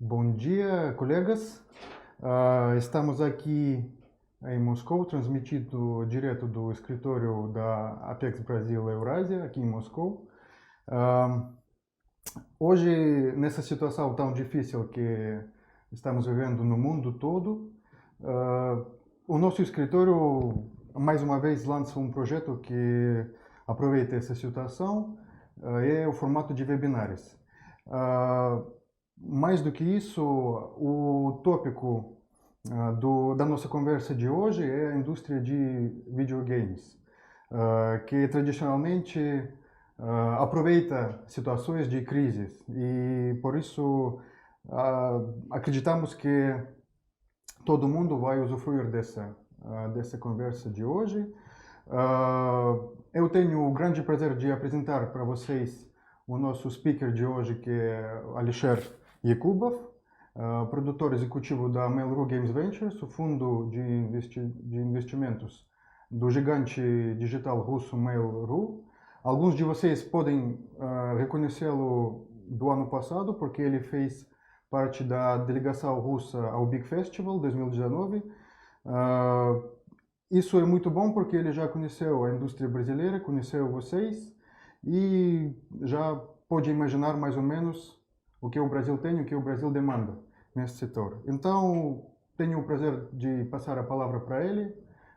Bom dia, colegas. Estamos aqui em Moscou, transmitido direto do escritório da Apex Brasil Eurásia, aqui em Moscou. Hoje, nessa situação tão difícil que estamos vivendo no mundo todo, o nosso escritório, mais uma vez, lança um projeto que aproveita essa situação, é o formato de webinários. Mais do que isso, o tópico da nossa conversa de hoje é a indústria de videogames, que tradicionalmente aproveita situações de crise e por isso acreditamos que todo mundo vai usufruir dessa conversa de hoje. Eu tenho o grande prazer de apresentar para vocês o nosso speaker de hoje, que é Alisher Yakubov, produtor executivo da Mail.ru Games Ventures, o fundo de investimentos do gigante digital russo Mail.ru. Alguns de vocês podem reconhecê-lo do ano passado, porque ele fez parte da delegação russa ao Big Festival 2019. Isso é muito bom porque ele já conheceu a indústria brasileira, conheceu vocês e já pode imaginar mais ou menos o que o Brasil tem, o que o Brasil demanda nesse setor. Então, tenho o prazer de passar a palavra para ele.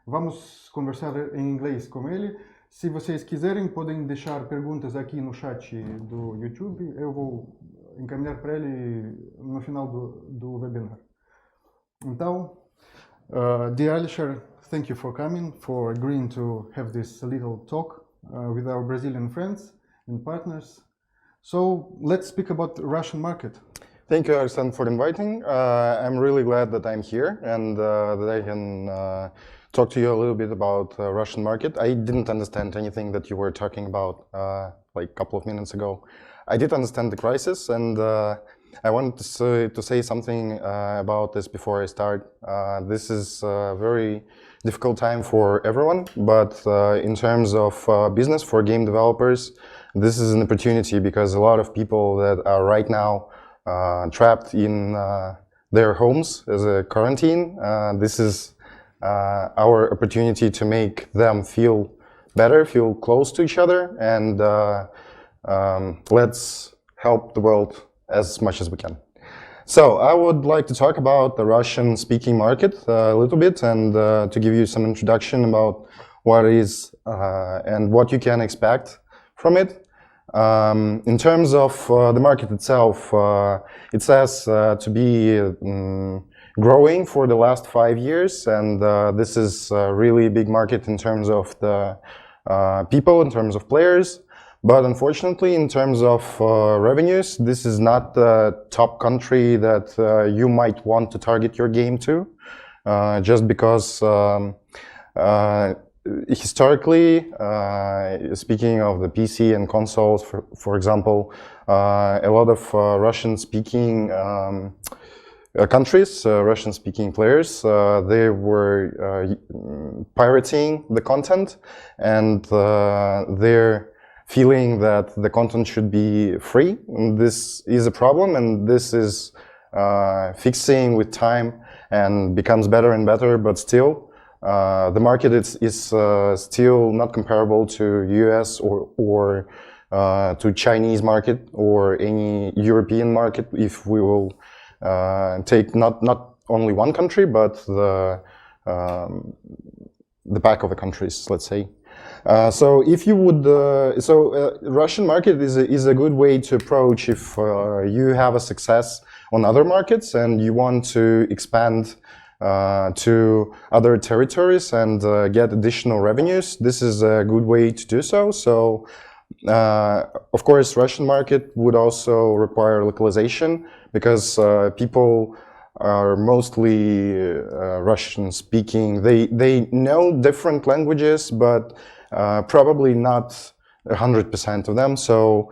Vamos conversar em inglês com ele. Se vocês quiserem, podem deixar perguntas aqui no chat do YouTube. Eu vou encaminhar para ele no final do webinar. Então, dear Alisher, thank you for coming, for agreeing to have this little talk with our Brazilian friends and partners. So let's speak about the Russian market. Thank you, Alexander, for inviting. I'm really glad that I'm here and that I can talk to you a little bit about the Russian market. I didn't understand anything that you were talking about like a couple of minutes ago. I did understand the crisis, and I wanted to say something about this before I start. This is a very difficult time for everyone, but in terms of business for game developers, this is an opportunity because a lot of people that are right now trapped in their homes as a quarantine, this is our opportunity to make them feel better, feel close to each other, and let's help the world as much as we can. So I would like to talk about the Russian-speaking market a little bit and to give you some introduction about what it is and what you can expect from it. In terms of the market itself, it says to be growing for the last 5 years, and this is a really big market in terms of the people, in terms of players. But unfortunately, in terms of revenues, this is not the top country that you might want to target your game to, just because historically, speaking of the PC and consoles, for example, a lot of Russian-speaking countries, Russian-speaking players, they were pirating the content, and they're feeling that the content should be free. And this is a problem, and this is fixing with time and becomes better and better, but still the market is still not comparable to US or to Chinese market or any European market, if we will take not only one country, but the back of the countries, let's say. So if you would, Russian market is a good way to approach if you have a success on other markets and you want to expand to other territories and get additional revenues. This is a good way to do so. So of course, Russian market would also require localization because people are mostly Russian speaking. They know different languages, but probably not 100% of them. So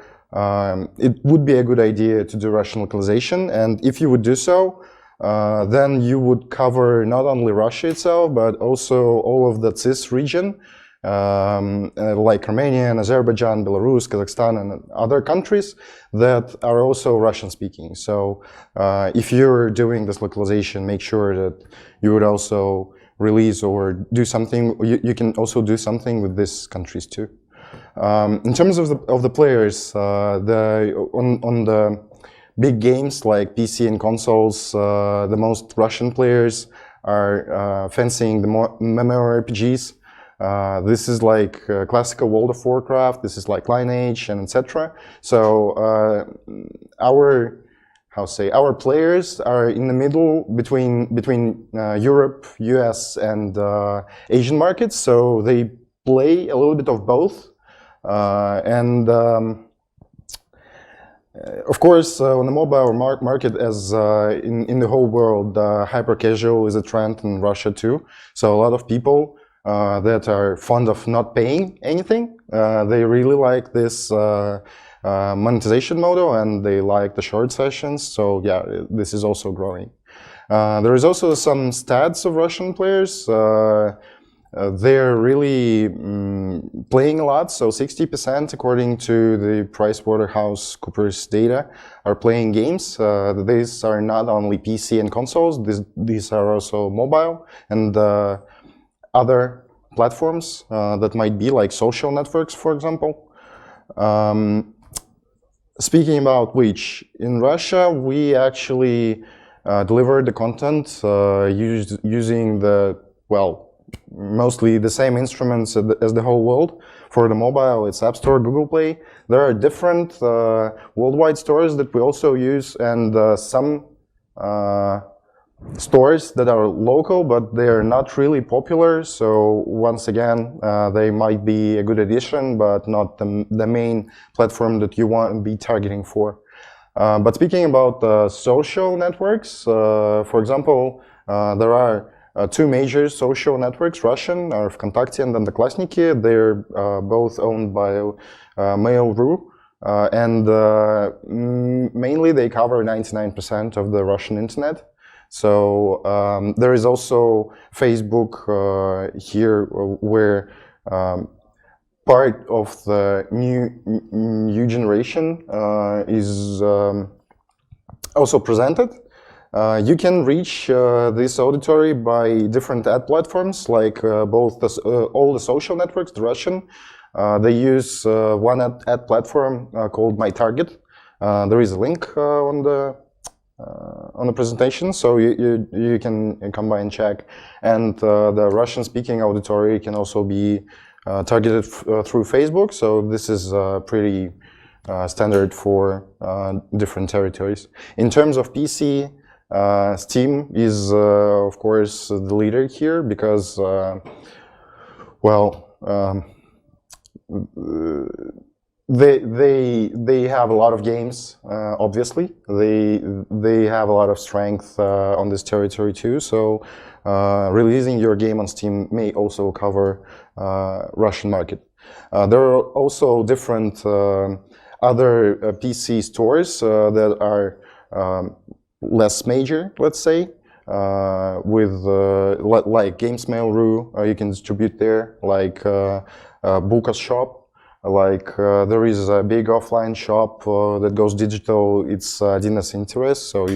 it would be a good idea to do Russian localization. And if you would do so, then you would cover not only Russia itself, but also all of the CIS region. like Romania and Azerbaijan, Belarus, Kazakhstan, and other countries that are also Russian speaking. So if you're doing this localization, make sure that you would also release or do something. You can also do something with these countries too. In terms of the players, on the big games like PC and consoles, the most Russian players are fencing the MMORPGs. This is like classical World of Warcraft. This is like Lineage and etc. So our players are in the middle between Europe, US, and Asian markets. So they play a little bit of both. Of course, on the mobile market, as in the whole world, hyper casual is a trend in Russia too. So a lot of people that are fond of not paying anything, they really like this monetization model, and they like the short sessions. So yeah, this is also growing. There is also some stats of Russian players. They're really playing a lot. So 60%, according to the PricewaterhouseCoopers data, are playing games. These are not only PC and consoles. These are also mobile and other platforms that might be like social networks, for example. Speaking about which, in Russia, we actually deliver the content using mostly the same instruments as the whole world. For the mobile, it's App Store, Google Play. There are different worldwide stores that we also use, and some stores that are local, but they are not really popular. So once again, they might be a good addition, but not the main platform that you want to be targeting for. But speaking about social networks, for example, there are two major social networks, Russian, are VKontakte and Одноклассники. They're both owned by Mail.ru, and mainly they cover 99% of the Russian internet. So there is also Facebook here, where part of the new generation is also presented. You can reach this auditory by different ad platforms, like all the social networks, the Russian. They use one ad platform called My Target. There is a link on the presentation, so you can come by and check. And the Russian-speaking auditory can also be targeted through Facebook. So this is pretty standard for different territories. In terms of PC, Steam is, of course, the leader here because, they have a lot of games. Obviously, they have a lot of strength on this territory too. So, releasing your game on Steam may also cover Russian market. There are also different other PC stores that are less major, let's say, with like Games Mail.ru, you can distribute there, like Buka's shop, like there is a big offline shop that goes digital. It's Dina's Interest, so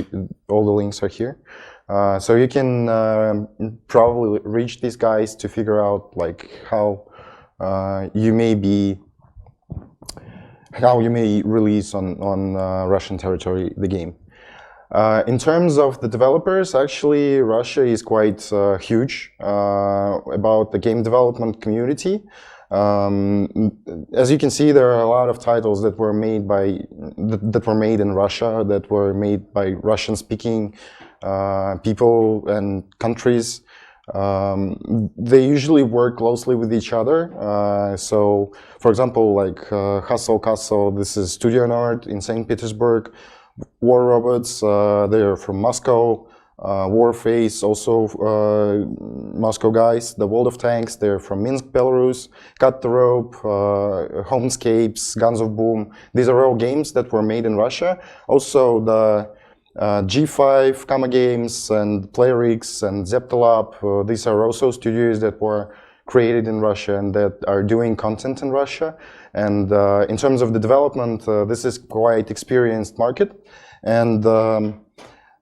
all the links are here. So you can probably reach these guys to figure out like how you may release on Russian territory the game. In terms of the developers, actually, Russia is quite huge about the game development community. As you can see, there are a lot of titles that were made in Russia, that were made by Russian-speaking people and countries. They usually work closely with each other. So, for example, like Hustle Castle, this is Studio Nord in St. Petersburg. War Robots, they are from Moscow. Warface, also Moscow guys. The World of Tanks, they're from Minsk, Belarus. Cut the Rope, Homescapes, Guns of Boom. These are all games that were made in Russia. Also the G5, Kama Games, and Playrix, and Zeptalab. These are also studios that were created in Russia and that are doing content in Russia. And in terms of the development, this is quite experienced market. And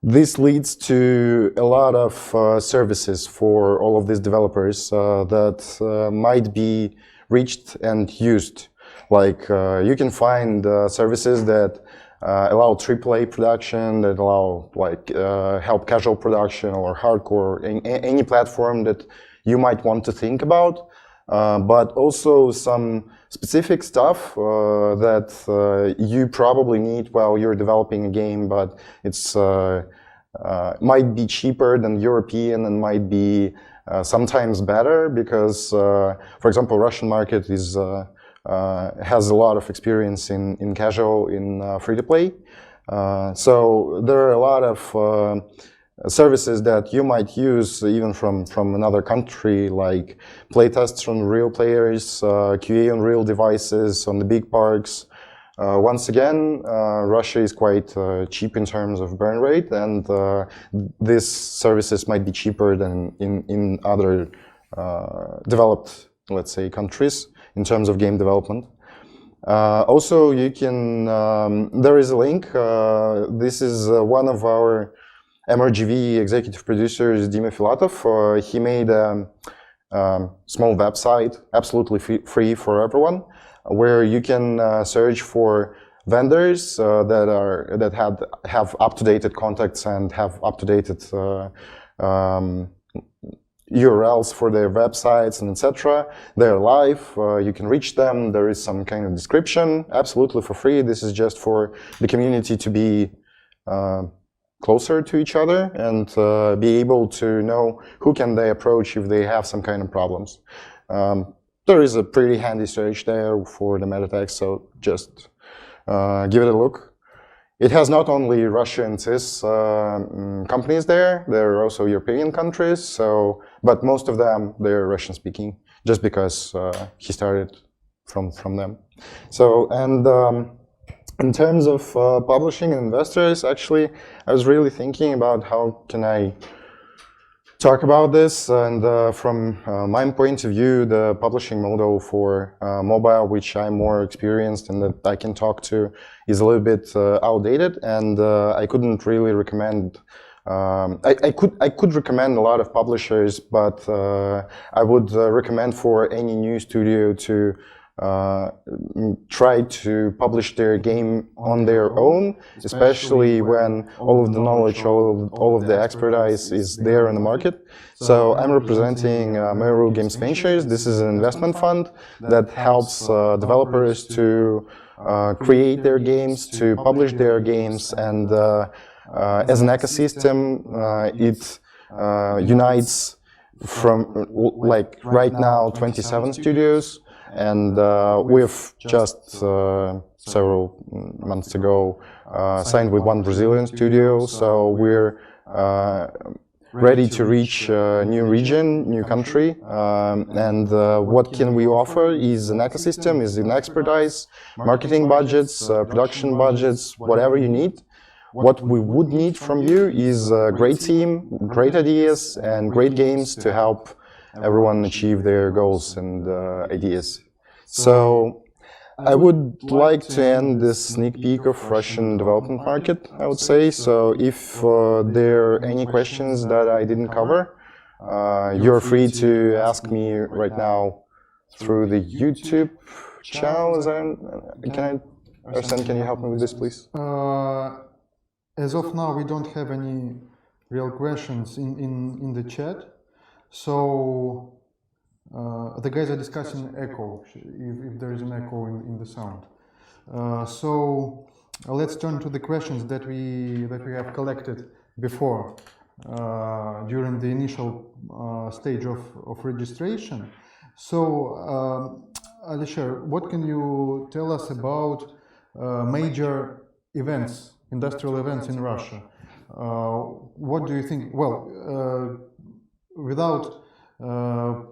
this leads to a lot of services for all of these developers that might be reached and used. Like you can find services that allow AAA production, that allow like help casual production or hardcore, any platform that you might want to think about, but also some specific stuff that you probably need while you're developing a game, but it's might be cheaper than European and might be sometimes better because, for example, Russian market is has a lot of experience in casual, in free-to-play. So there are a lot of services that you might use even from another country, like playtests from real players, QA on real devices, on the big parks. Once again, Russia is quite cheap in terms of burn rate, and these services might be cheaper than in other developed, let's say, countries in terms of game development. Also, you can, there is a link. This is one of our MRGV executive producers, Dima Filatov. He made a small website, absolutely free for everyone, where you can search for vendors that have up-to-date contacts and have up-to-date URLs for their websites and etc. They're live. You can reach them. There is some kind of description, absolutely for free. This is just for the community to be closer to each other and be able to know who can they approach if they have some kind of problems. There is a pretty handy search there for the meta text, so just give it a look. It has not only Russia and CIS companies there are also European countries, so, but most of them, they're Russian speaking, just because he started from them. So, and in terms of publishing and investors, actually, I was really thinking about how can I talk about this, and from my point of view, the publishing model for mobile, which I'm more experienced and that I can talk to, is a little bit outdated, and I couldn't really recommend. I could recommend a lot of publishers, but I would recommend for any new studio to try to publish their game on their own, especially when all of the knowledge, all of the expertise is there in the market. So I'm representing Mercado Games Ventures. This is an investment fund that helps developers to create their games, to publish their games, and as an ecosystem, it unites from, like right now, 27 studios. And we've just several months ago signed with one Brazilian studio, so we're ready to reach a new region, new country, and what can we offer is an ecosystem, is an expertise, marketing budgets, production budgets, whatever you need. What we would need from you is a great team, great ideas, and great games to help everyone achieve their goals and ideas. So I would like to end this sneak peek of Russian development market, I would say. So if there are any questions that I didn't cover, you're free to ask me right now through the YouTube channel. Arsen, can you help me with this, please? As of now, we don't have any real questions in the chat. So the guys are discussing echo, if there is an echo in the sound. So let's turn to the questions that we have collected before during the initial stage of registration. So Alisher, what can you tell us about major events, industrial events in Russia? What do you think? Well, without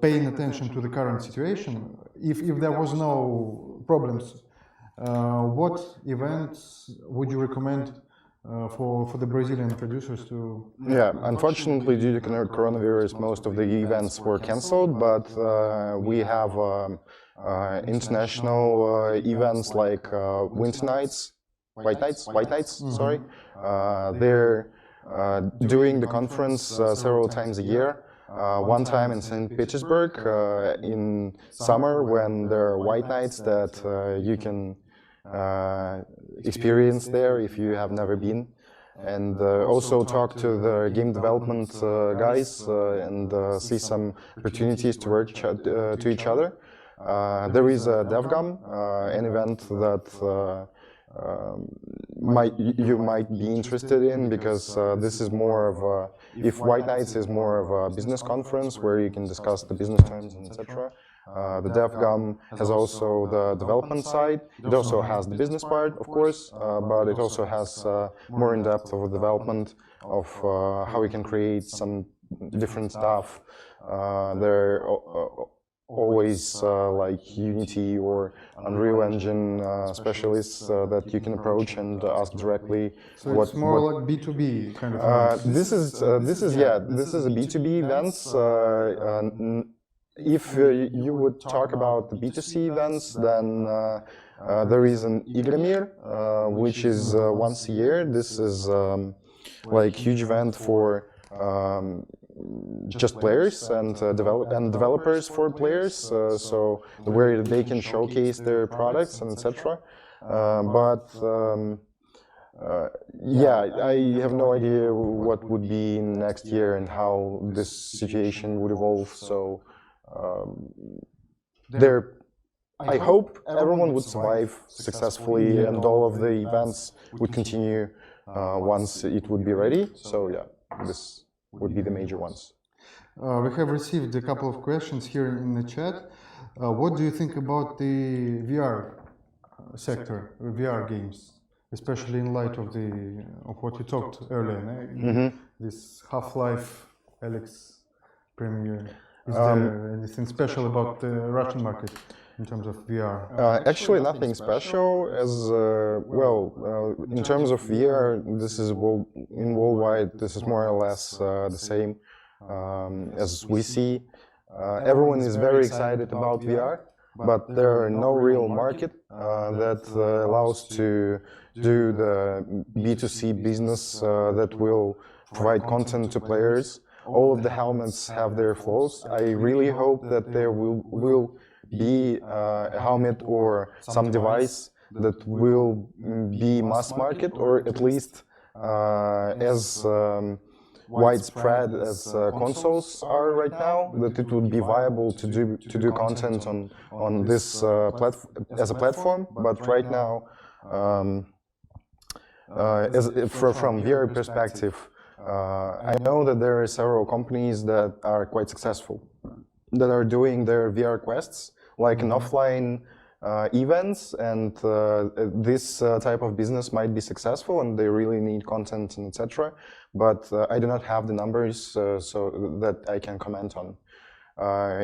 paying attention to the current situation, if there was no problems, what events would you recommend for the Brazilian producers to. Yeah, unfortunately, due to coronavirus, most of the events were canceled, but we have international events like Winter Nights, White Nights, sorry. They're doing the conference several times a year. One time in St. Petersburg in summer when there are White Nights that you can experience there if you have never been. And also talk to the game development guys and see some opportunities to work to each other. There is a DevGam, an event that you might be interested in, because this is more of a, if White Nights is more of a business conference where you can discuss the business terms and etc. The DevGam has also the development side. It also has the business part, of course, but it also has more in-depth of development of how we can create some different stuff. There are always like Unity or Unreal Engine specialists that you can approach and ask directly. So it's more like B2B kind of. This is a B2B events. If you would talk about the B2C events, then there is an Igromir, which is once a year. This is like huge event for just players and developers for players, so where they can showcase their products and etc. Yeah, I have no idea what would be next year and how this situation would evolve. So. I hope everyone would survive successfully and all of the events would continue once it would be ready. So yeah, this would be the major ones. We have received a couple of questions here in the chat. What do you think about the VR sector, VR games, especially in light of what you talked earlier, this Half-Life Alyx premiere? Is there anything special about the Russian market in terms of VR? Actually, nothing special. As in terms of VR, this is worldwide. This is more or less the same as we see. Everyone is very excited about VR, but there are no real market that allows to do the B2C business that will provide content to players. All of the helmets have their flaws. I really hope that there will be a helmet or some device that will be mass market, or at least as widespread as consoles are right now, that it would be viable to do content on this as a platform. But right now, from VR perspective, I know that there are several companies that are quite successful, that are doing their VR quests, like in offline events, and this type of business might be successful and they really need content and etc. But I do not have the numbers so that I can comment on.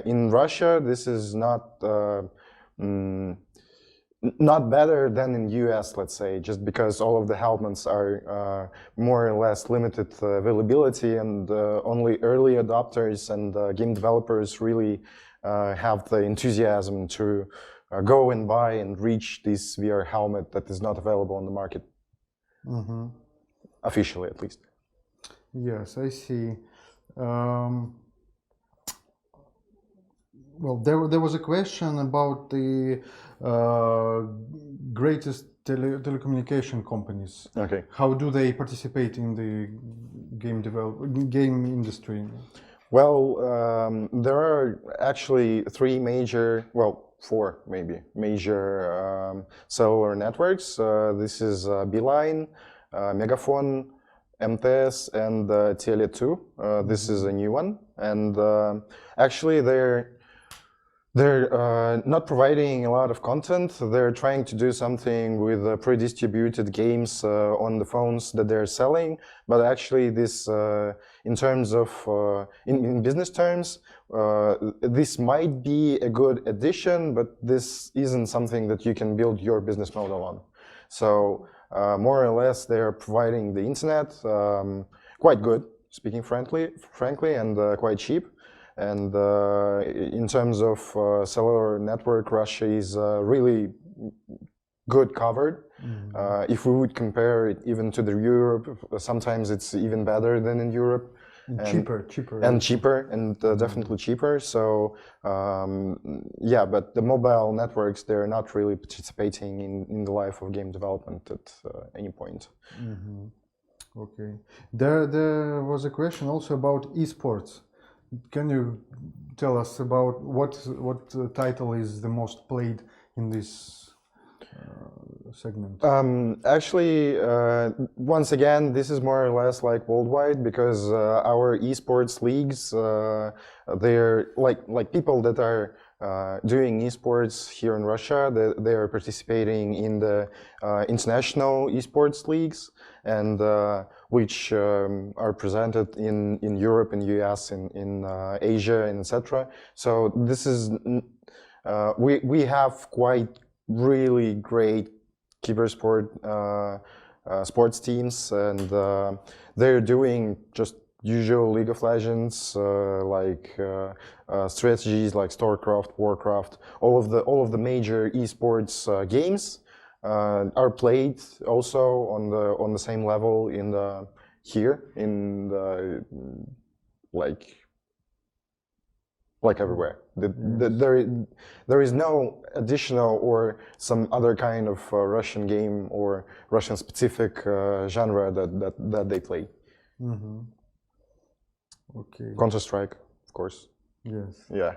In Russia, this is not better than in US, let's say, just because all of the helmets are more or less limited availability, and only early adopters and game developers really have the enthusiasm to go and buy and reach this VR helmet that is not available on the market. Officially, at least. Yes, I see. Well, there was a question about the greatest telecommunication companies. Okay. How do they participate in the game industry? Well, there are actually four maybe major cellular networks. This is Beeline, Megaphone, MTS, and Tele2. This is a new one, and actually they're not providing a lot of content. They're trying to do something with pre-distributed games on the phones that they're selling. But actually, this, in terms of in business terms, this might be a good addition, but this isn't something that you can build your business model on. So more or less they are providing the internet quite good, speaking frankly, and quite cheap. And in terms of cellular network, Russia is really good covered. If we would compare it even to the Europe, sometimes it's even better than in Europe. And cheaper, and definitely cheaper. So yeah, but the mobile networks, they're not really participating in the life of game development at any point. Okay. There was a question also about esports. Can you tell us about what title is the most played in this segment? Actually, once again, this is more or less like worldwide, because our esports leagues, they're like people that are doing esports here in Russia. They are participating in the international esports leagues, and which are presented in Europe, in US, in Asia, and etc. So this is we have quite really great cybersport sports teams, and they're doing just usual League of Legends, like strategies like StarCraft, Warcraft. All of the major esports games are played also on the same level in the here in the like everywhere. There is no additional or some other kind of Russian game or Russian specific genre that they play. Okay. Counter-Strike, of course. Yes. Yeah.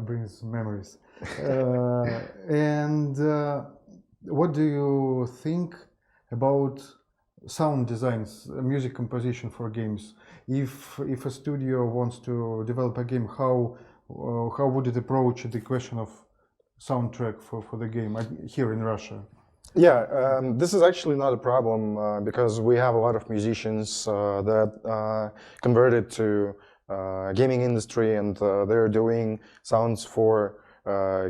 Brings memories. And what do you think about sound designs, music composition for games? If a studio wants to develop a game, how would it approach the question of soundtrack for the game here in Russia? Yeah, this is actually not a problem because we have a lot of musicians that converted to gaming industry, and they're doing sounds for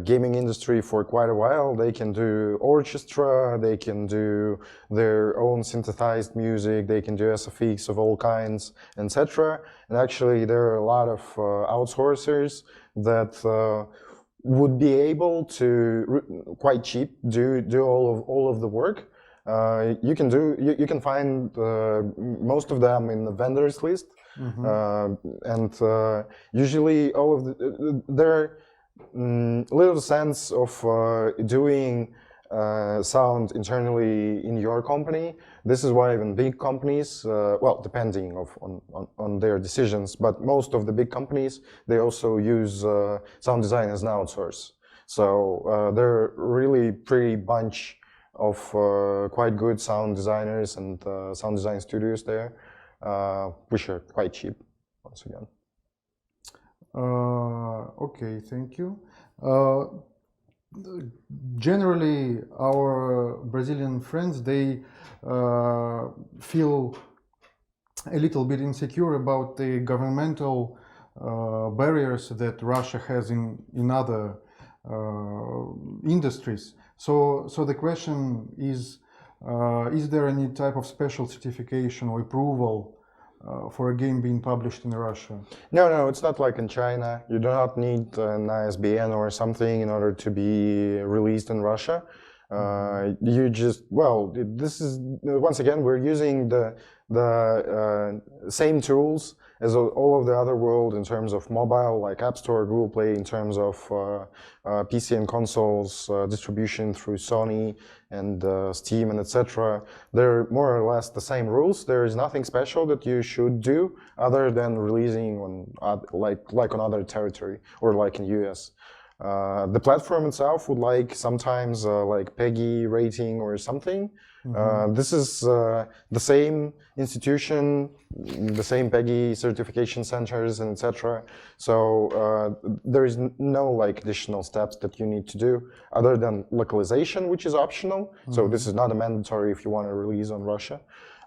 gaming industry for quite a while. They can do orchestra, they can do their own synthesized music, they can do SFX of all kinds, etc. And actually there are a lot of outsourcers that would be able to quite cheap do all of the work. You can find most of them in the vendors list, and usually all of their little sense of doing sound internally in your company. This is why even big companies, well, depending on their decisions, but most of the big companies, they also use sound design as an outsource. So there are really pretty bunch of quite good sound designers and sound design studios there, which are quite cheap, once again. Okay, thank you. Generally, our Brazilian friends, they feel a little bit insecure about the governmental barriers that Russia has in other industries. So the question is there any type of special certification or approval for a game being published in Russia? No, it's not like in China. You do not need an ISBN or something in order to be released in Russia. You just, well, this is, once again, we're using the same tools as all of the other world in terms of mobile, like App Store, Google Play, in terms of PC and consoles, distribution through Sony and Steam and etc. They're more or less the same rules. There is nothing special that you should do other than releasing on like on other territory or like in US. The platform itself would like sometimes like PEGI rating or something. This is the same institution, the same PEGI certification centers and etc. So there is no like additional steps that you need to do other than localization, which is optional. So this is not a mandatory if you want to release on Russia,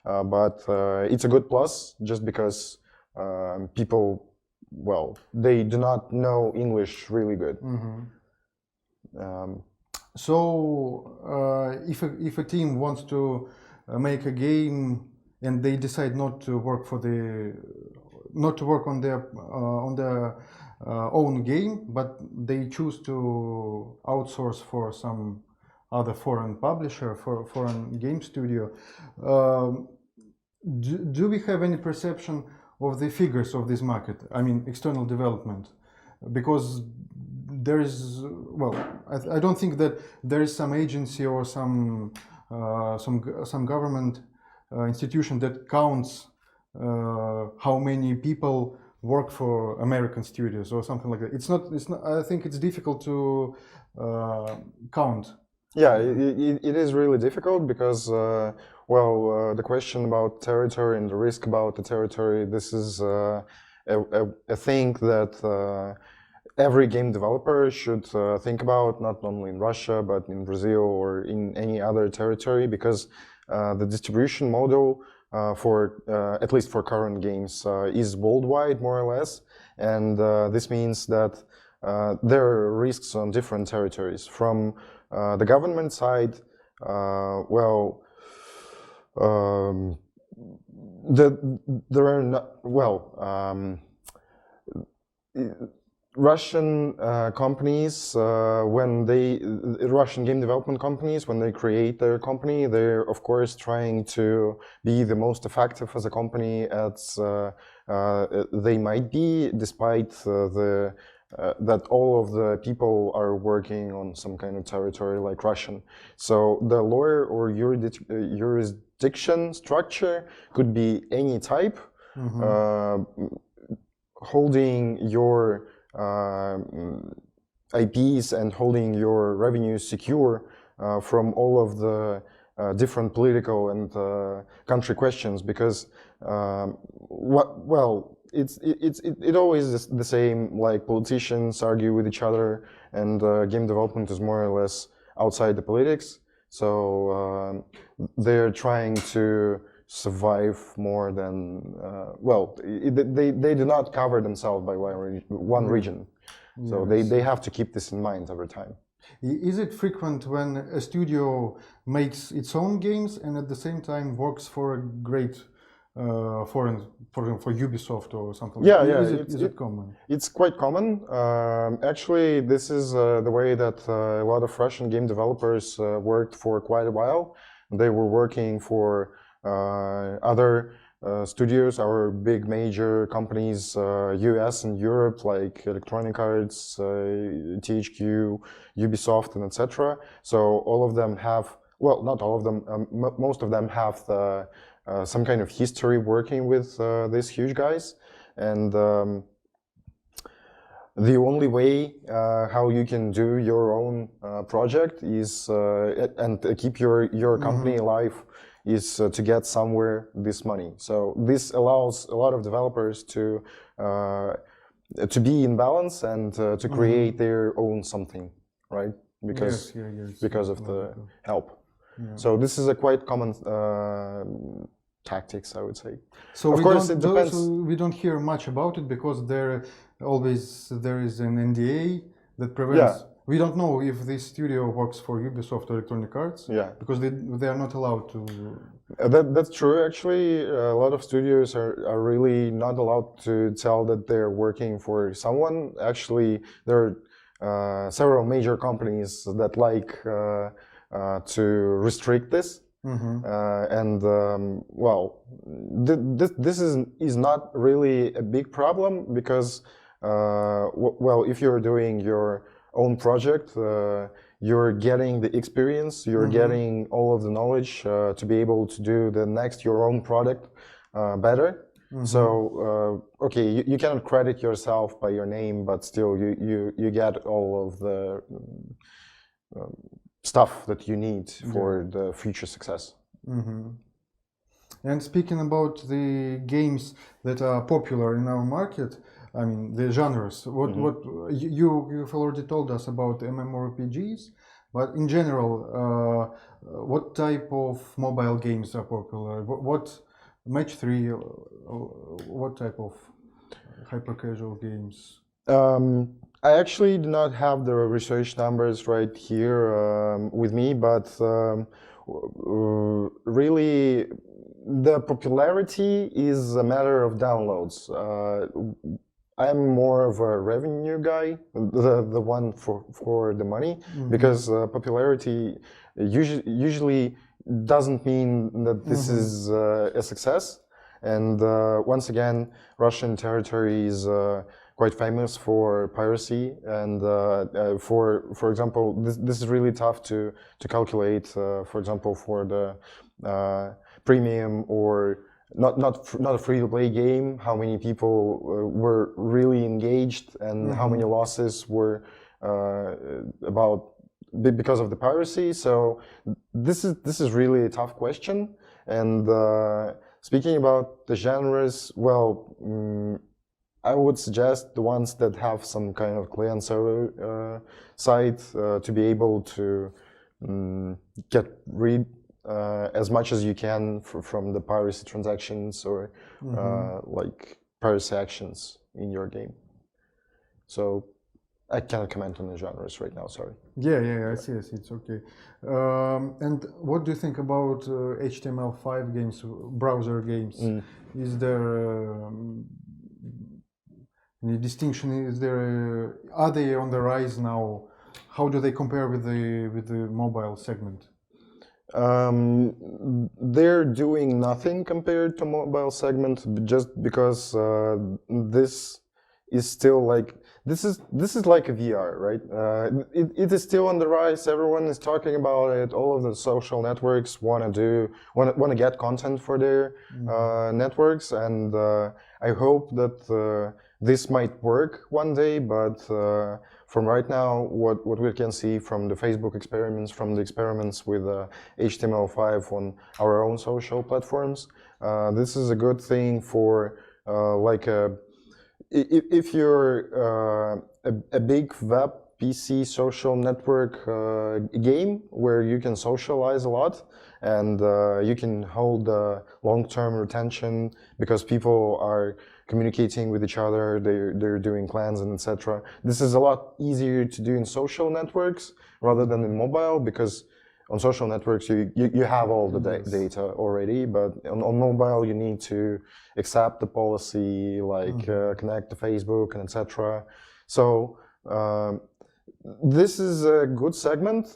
but it's a good plus just because people, well, they do not know English really good. So if a team wants to make a game and they decide not to work on their own game, but they choose to outsource for some other foreign publisher, for foreign game studio, um, do we have any perception of the figures of this market? I mean, external development, because there is, well, I don't think that there is some agency or some government institution that counts how many people work for American studios or something like that. It's not. I think it's difficult to count. Yeah, it is really difficult because, the question about territory and the risk about the territory, this is a thing that every game developer should think about, not only in Russia, but in Brazil or in any other territory, because the distribution model for, at least for current games, is worldwide, more or less. And this means that there are risks on different territories. From the government side, there are not, Russian companies, Russian game development companies, when they create their company, they're of course trying to be the most effective as a company as they might be, despite that all of the people are working on some kind of territory like Russian. So the lawyer or jurisdiction structure could be any type, holding your IPs and holding your revenues secure from all of the different political and country questions, because it always is the same, like politicians argue with each other, and game development is more or less outside the politics. So they're trying to survive more than they do not cover themselves by one region. So they have to keep this in mind every time. Is it frequent when a studio makes its own games and at the same time works for a great foreign, for example, for Ubisoft or something? Yeah, Is it common? It's quite common. Actually, this is the way that a lot of Russian game developers worked for quite a while. They were working for other studios, our big major companies, US and Europe, like Electronic Arts, THQ, Ubisoft, and etc. So all of them have, well, not all of them, most of them have some kind of history working with these huge guys. And the only way how you can do your own project is and keep your company alive is to get somewhere this money. So this allows a lot of developers to be in balance and to create their own something, right? Because of the help. Yeah. So this is a quite common tactics, I would say. So of course it depends. We don't hear much about it because there is an NDA that prevents. Yeah. We don't know if this studio works for Ubisoft or Electronic Arts. Yeah. Because they are not allowed to. That's true. Actually, a lot of studios are really not allowed to tell that they're working for someone. Actually, there are several major companies that like to restrict this. This is not really a big problem because, if you're doing your own project, you're getting the experience, you're getting all of the knowledge to be able to do your own product better. So, okay, you cannot credit yourself by your name, but still you get all of the stuff that you need for the future success. And speaking about the games that are popular in our market, I mean the genres. What you've already told us about MMORPGs, but in general, what type of mobile games are popular? What Match 3? What type of hyper casual games? I actually do not have the research numbers right here with me, but really the popularity is a matter of downloads. I'm more of a revenue guy, the one for the money, because popularity usually doesn't mean that this is a success. And once again, Russian territory is quite famous for piracy, and for example, this is really tough to calculate. For example, for the premium or not a free-to-play game, how many people were really engaged and how many losses were about because of the piracy. So this is really a tough question. And speaking about the genres, well, I would suggest the ones that have some kind of client server side to be able to get rid as much as you can from the piracy transactions or like piracy actions in your game. So I cannot comment on the genres right now, sorry. Yeah, I see, it's okay. And what do you think about HTML5 games, browser games? Is there any distinction? Are they on the rise now? How do they compare with the mobile segment? They're doing nothing compared to mobile segment, just because this is still like this is like a VR, right? It is still on the rise. Everyone is talking about it. All of the social networks want to get content for their networks, and I hope that this might work one day. But from right now, what we can see from the Facebook experiments, from the experiments with HTML5 on our own social platforms, this is a good thing for like if you're a big web PC social network game where you can socialize a lot and you can hold long-term retention because people are communicating with each other, they're doing clans and etc. This is a lot easier to do in social networks rather than in mobile, because on social networks you have all the data already, but on mobile you need to accept the policy, like connect to Facebook and etc. So this is a good segment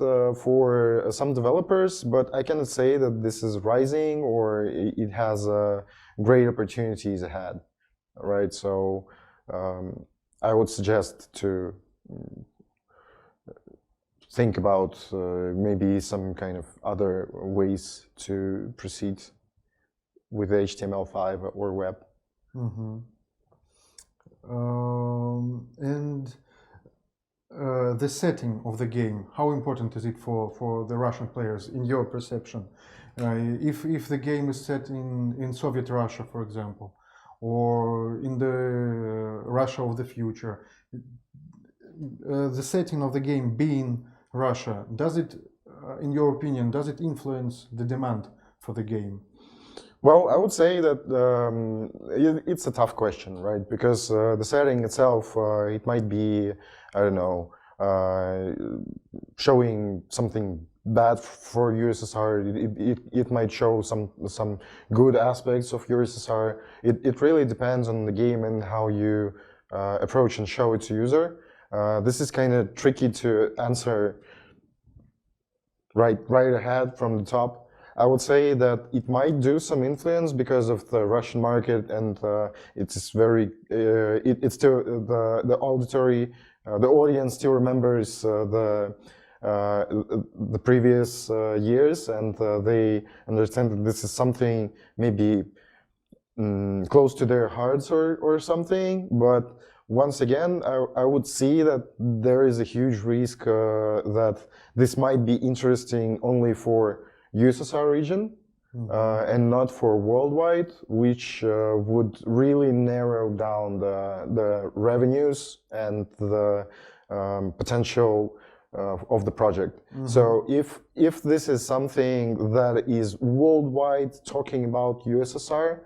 for some developers, but I cannot say that this is rising or it has great opportunities ahead, right? So I would suggest to think about maybe some kind of other ways to proceed with HTML5 or web. And the setting of the game, how important is it for the Russian players in your perception? If the game is set in Soviet Russia, for example, or in the Russia of the future, the setting of the game being Russia, does it, in your opinion, does it influence the demand for the game? Well, I would say that it's a tough question, right? Because the setting itself, it might be, I don't know, showing something bad for USSR. It might show some good aspects of USSR. It really depends on the game and how you approach and show it to user. This is kind of tricky to answer right ahead from the top. I would say that it might do some influence because of the Russian market, and it's very it's still the auditory, the audience still remembers the previous years, and they understand that this is something maybe close to their hearts or something. But once again, I would see that there is a huge risk that this might be interesting only for USSR region and not for worldwide, which would really narrow down the revenues and the potential of the project. So if this is something that is worldwide, talking about USSR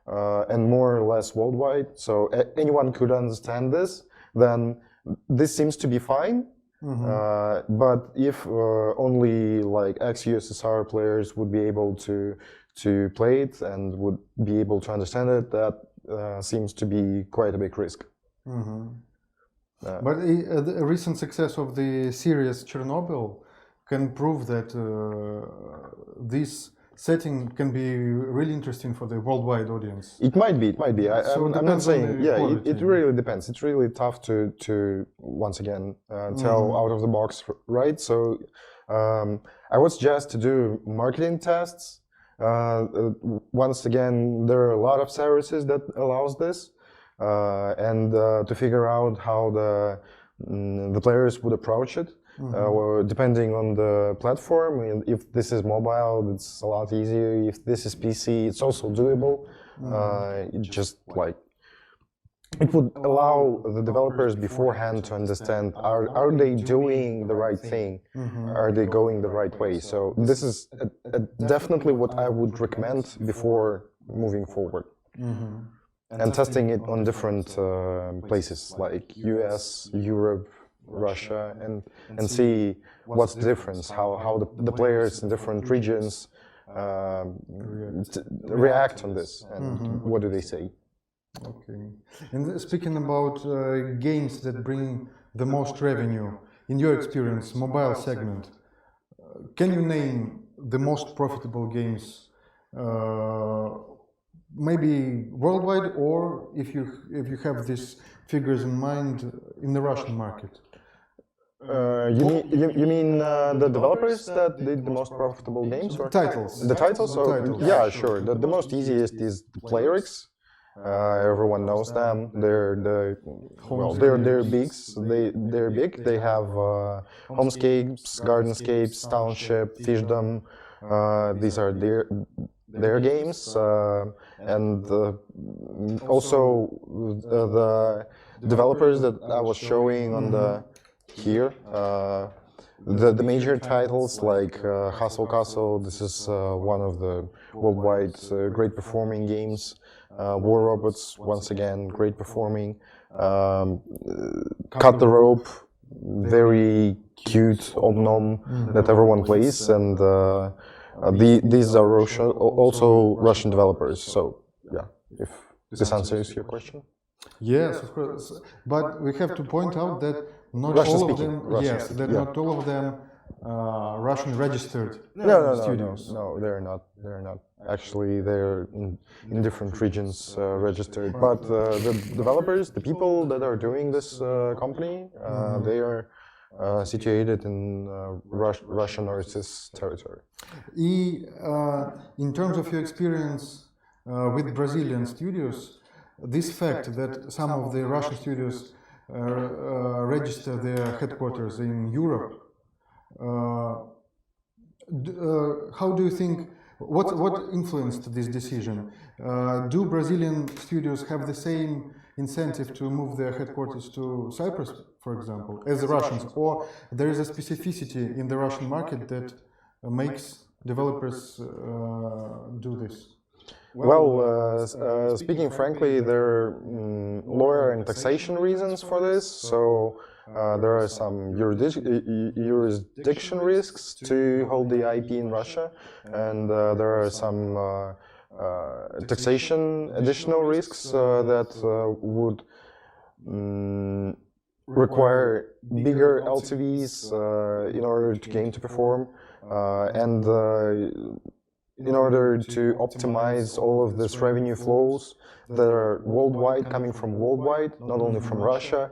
and more or less worldwide, so anyone could understand this, then this seems to be fine. But if only like ex-USSR players would be able to play it and would be able to understand it, that seems to be quite a big risk. But the recent success of the series Chernobyl can prove that this setting can be really interesting for the worldwide audience. It might be. I'm not saying. Yeah, it really depends. It's really tough to once again tell out of the box, right? So I was just to do marketing tests. Once again, there are a lot of services that allows this, and to figure out how the players would approach it. Depending on the platform, and if this is mobile, it's a lot easier. If this is PC, it's also doable. It just like it would allow the developers beforehand to understand: are they doing the right thing? Are they going the right way? So this is definitely what I would recommend before moving forward. And testing it on different places like US, Europe, Russia, and see what's the difference, how the players in different regions react on this, and what do they say. Okay. And speaking about games that bring the most revenue, in your experience, mobile segment, can you name the most profitable games, maybe worldwide, or if you have these figures in mind, in the Russian market? You mean the developers that did the most profitable games, or titles? The titles? Yeah, sure. The most easiest is Playrix. Everyone knows them. They're big. They're big. They have Homescapes, Gardenscapes, Township, Fishdom. These are their games, and also the developers that I was showing on the here. The major titles like Hustle Castle, this is one of the worldwide great performing games. War Robots, once again, great performing. Cut the Rope, very cute Om that everyone plays, and these are also Russian developers. So yeah, if this answers your question. Yes, of course. But we have to point out that not Russian all of speaking. them. Yes, that not all of them Russian registered studios. No, they're not. They're not. Actually, they're in different regions registered. But the developers, the people that are doing this company, they are situated in Russian overseas territory. In terms of your experience with Brazilian studios, this fact that some of the Russian studios register their headquarters in Europe, how do you think, what influenced this decision? Do Brazilian studios have the same incentive to move their headquarters to Cyprus, for example, as the Russians, or there is a specificity in the Russian market that makes developers do this? Well, speaking frankly, there are lawyer and taxation reasons for this. So there are some jurisdiction risks to hold the IP in Russia, and there are some taxation additional risks that would require bigger LTVs in order to game to perform, and in order to optimize all of these revenue flows that are worldwide, coming from worldwide, not only from Russia.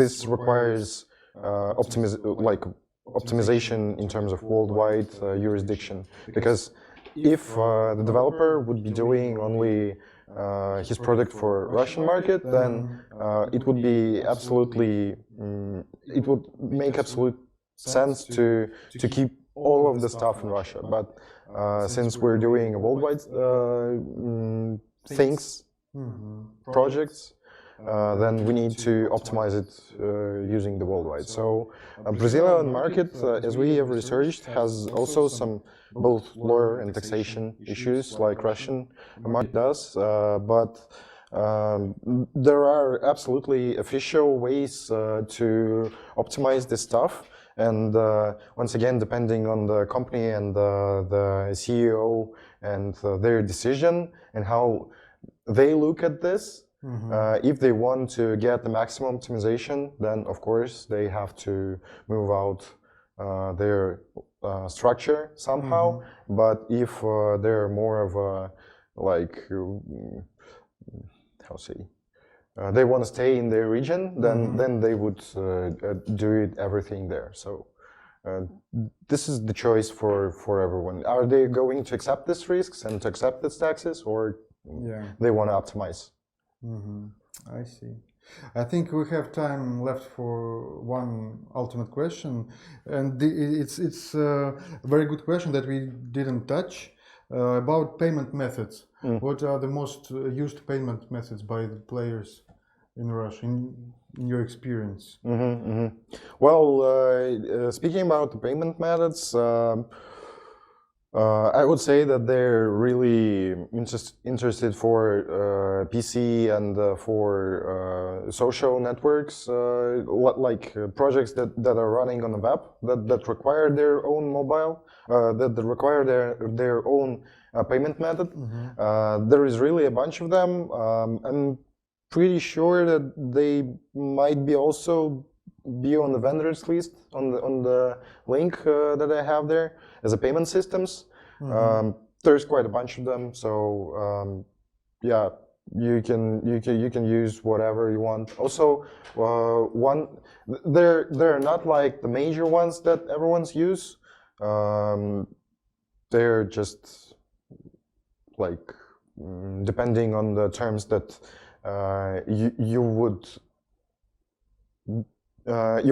This requires optimization in terms of worldwide jurisdiction, because if the developer would be doing only his product for Russian market, then it would be absolutely, it would make absolute sense to keep all of the stuff in Russia. But since we're doing a worldwide things, projects, then we need to optimize it using the worldwide. So Brazilian market, as we have researched, has also some both lawyer and taxation issues like Russian market does, but There are absolutely official ways to optimize this stuff. And once again, depending on the company and the CEO and their decision and how they look at this, if they want to get the maximum optimization, then of course they have to move out their structure somehow. But if they're more of a like how say they want to stay in their region, then they would do it everything there. So this is the choice for everyone. Are they going to accept these risks and to accept these taxes, or they want to optimize? I see. I think we have time left for one ultimate question, and it's a very good question that we didn't touch about payment methods. What are the most used payment methods by the players in Russia, in your experience? Well, speaking about the payment methods, I would say that they're really interested for PC and for social networks, like projects that are running on the web, that require their own mobile, that require their own payment method. There is really a bunch of them. I'm pretty sure that they might be also be on the vendors list on the link that I have there as a payment systems. There's quite a bunch of them, so yeah, you can use whatever you want. Also, they're not like the major ones that everyone's use. They're just like depending on the terms that you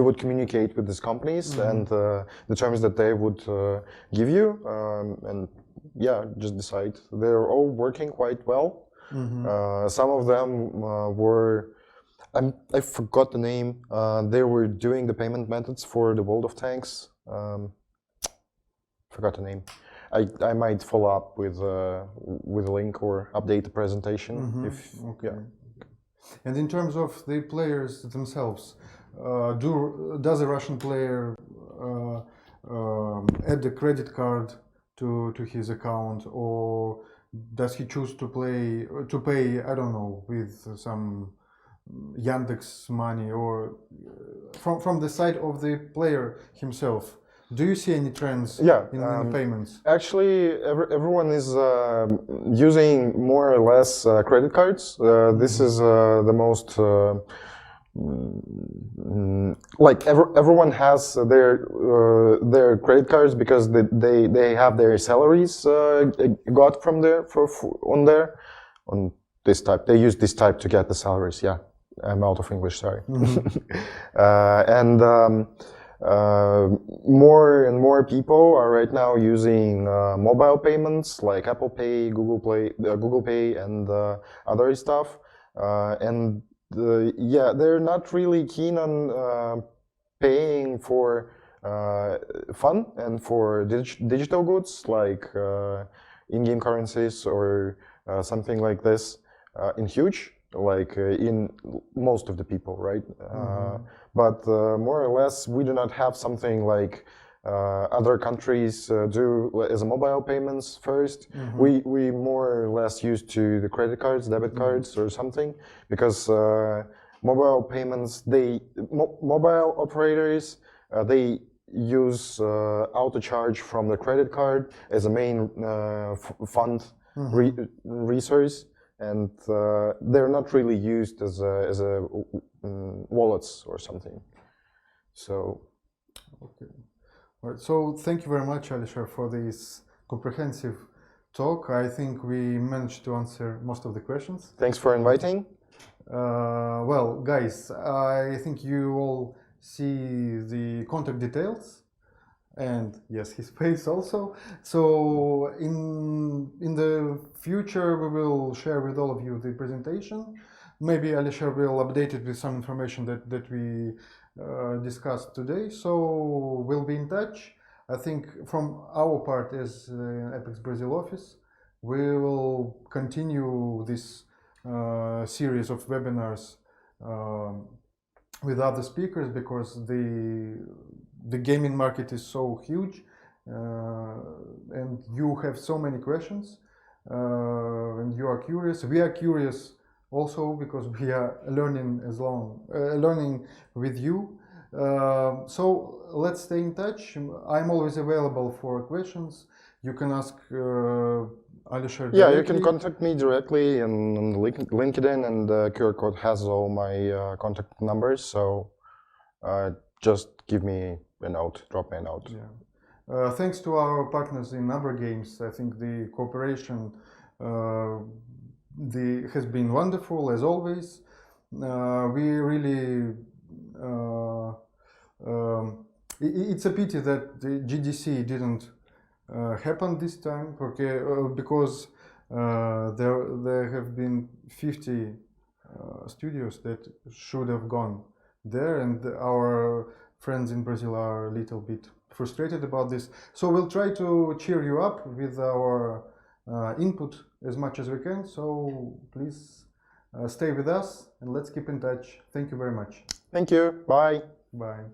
would communicate with these companies and the terms that they would give you, and yeah, just decide. They're all working quite well. Some of them were, I forgot the name. They were doing the payment methods for the World of Tanks. Forgot the name. I might follow up with a link or update the presentation. Okay. And in terms of the players themselves, does a Russian player add a credit card to his account, or does he choose to pay, I don't know, with some Yandex money, or from the side of the player himself? Do you see any trends in the payments? Actually, everyone is using more or less credit cards. This is the most like everyone has their credit cards because they have their salaries got from there on this type. They use this type to get the salaries. Yeah, I'm out of English. Sorry. And more and more people are right now using mobile payments like Apple Pay, Google Pay, and other stuff. And yeah, they're not really keen on paying for fun and for digital goods like in-game currencies or something like this in huge, like in most of the people, right? But more or less, we do not have something like other countries do as a mobile payments first. We more or less used to the credit cards, debit cards, or something, because mobile payments, mobile operators, they use auto charge from the credit card as a main fund resource, and they're not really used as a wallets or something. So okay. All right. So thank you very much, Alisher, for this comprehensive talk. I think we managed to answer most of the questions. Thanks for inviting. Well, guys, I think you all see the contact details, and yes, his face also. So in the future, we will share with all of you the presentation. Maybe Alisher will update it with some information that we discussed today. So we'll be in touch. I think from our part as Apex Brazil office, we will continue this series of webinars with other speakers, because the gaming market is so huge, and you have so many questions, and you are curious. We are curious also, because we are learning learning with you. So let's stay in touch. I'm always available for questions. You can ask Alisher Yeah, directly. you can contact me directly on LinkedIn, and the QR code has all my contact numbers. So just give me a note, drop me a note. Yeah. Thanks to our partners in Number Games, I think the cooperation has been wonderful as always. We really it's a pity that the GDC didn't happen this time, because there have been 50 studios that should have gone there, and our friends in Brazil are a little bit frustrated about this. So we'll try to cheer you up with our input as much as we can. So please stay with us, and let's keep in touch. Thank you very much. Thank you. Bye. Bye.